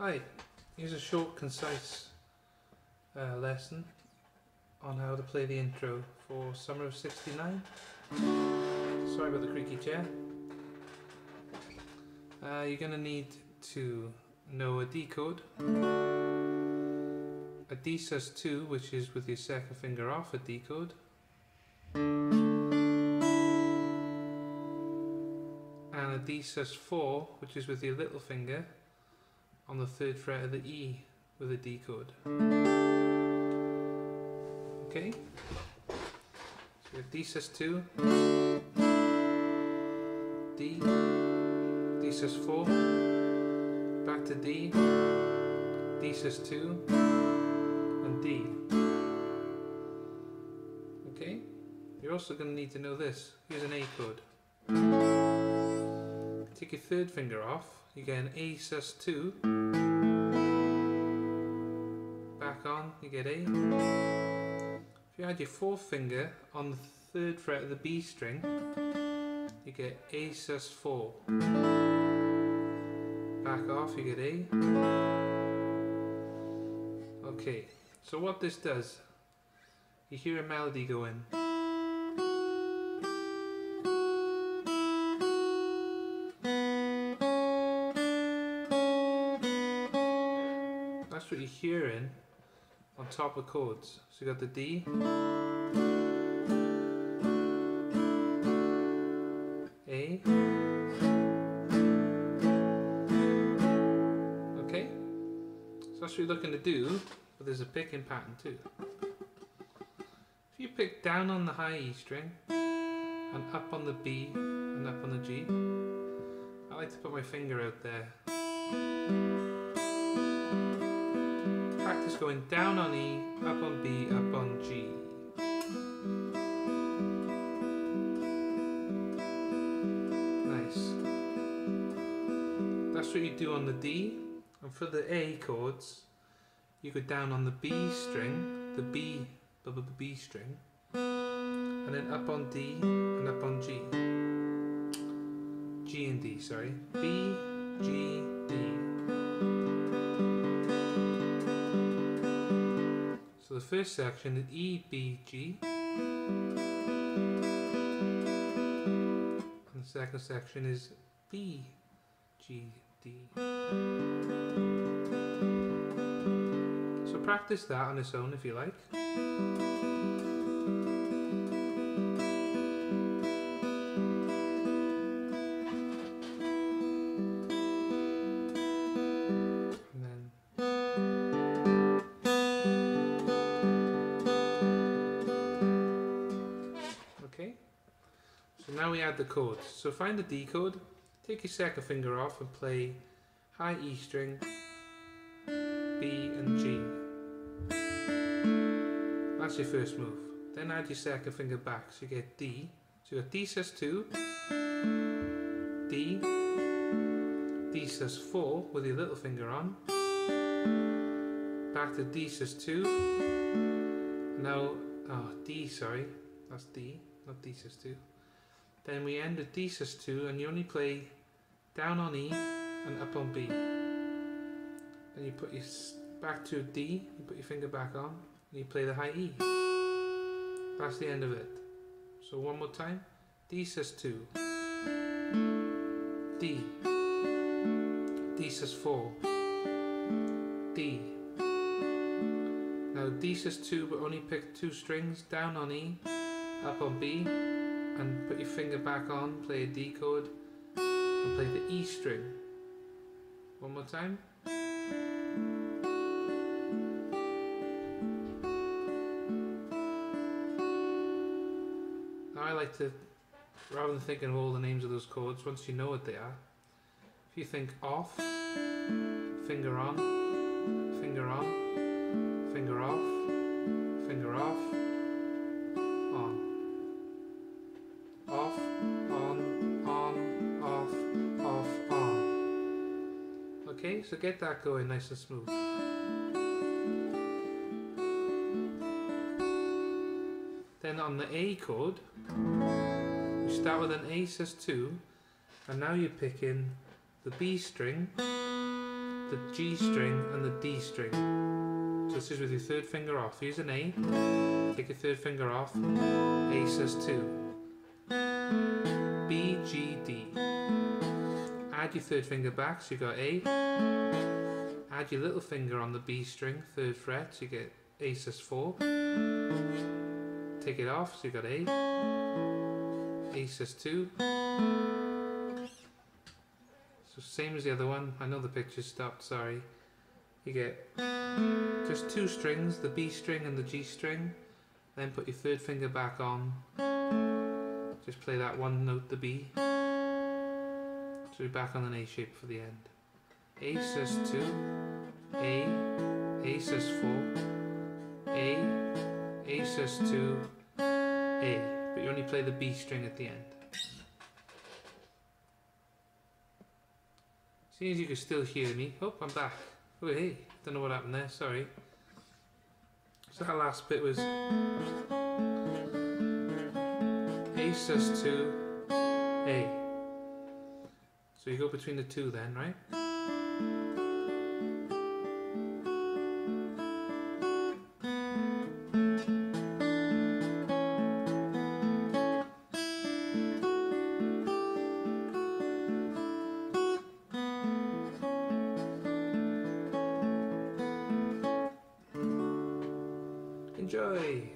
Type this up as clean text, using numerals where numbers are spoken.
Hi, here's a short, concise lesson on how to play the intro for Summer of '69. Sorry about the creaky chair. You're going to need to know a D chord, a D sus2, which is with your second finger off, a D chord, and a D sus4, which is with your little finger on the 3rd fret of the E with a D chord. Okay? So we have D sus2, D, D sus4, back to D, D sus2, and D. Okay? You're also going to need to know this. Here's an A chord. Take your 3rd finger off, you get an A sus2, back on, you get A. If you add your 4th finger on the 3rd fret of the B string, you get A sus4, back off, you get A. Okay, so what this does, you hear a melody go in. That's what you're hearing on top of chords. So you got the D, A, okay? So that's what you're looking to do, but there's a picking pattern too. If you pick down on the high E string, and up on the B, and up on the G, I like to put my finger out there. Practice going down on E, up on B, up on G. Nice. That's what you do on the D, and for the A chords, you go down on the B string, the B string, and then up on D and up on G. G and D, sorry. B, G, D. So the first section is E, B, G, and the second section is B, G, D. So practice that on its own if you like. Now we add the chords. So find the D chord, take your 2nd finger off and play high E string, B and G. That's your first move. Then add your 2nd finger back, so you get D. So you got D sus2, D, D sus4 with your little finger on, back to D sus2, now, D, sorry, that's D, not D sus2. Then we end with D sus2 and you only play down on E and up on B. Then you put your back to D, you put your finger back on, and you play the high E. That's the end of it. So one more time. D sus2, D, D sus4, D. Now D sus2 but only pick 2 strings, down on E, up on B, and put your finger back on, play a D chord, and play the E string. One more time. Now I like to, rather than thinking of all the names of those chords, once you know what they are, if you think off, finger on, finger on, finger off, finger off, on. Off, on, off, on. Okay, so get that going nice and smooth. Then on the A chord, you start with an A sus2, and now you're picking the B string, the G string and the D string. So this is with your third finger off. Use an A, take your third finger off, A sus 2, B, G, D. Add your third finger back, so you got A. Add your little finger on the B string, 3rd fret, so you get A sus 4. Take it off, so you got A, A sus 2. So same as the other one. I know the picture stopped, sorry. You get just 2 strings, the B string and the G string. Then put your third finger back on. Just play that one note, the B. So you're back on an A shape for the end. A sus 2, A sus 4, A sus 2, A. But you only play the B string at the end. Seeing as you can still hear me. Oh, I'm back. Oh, hey, don't know what happened there, sorry. So that last bit was A sus 2, A. So you go between the two then, right? Enjoy!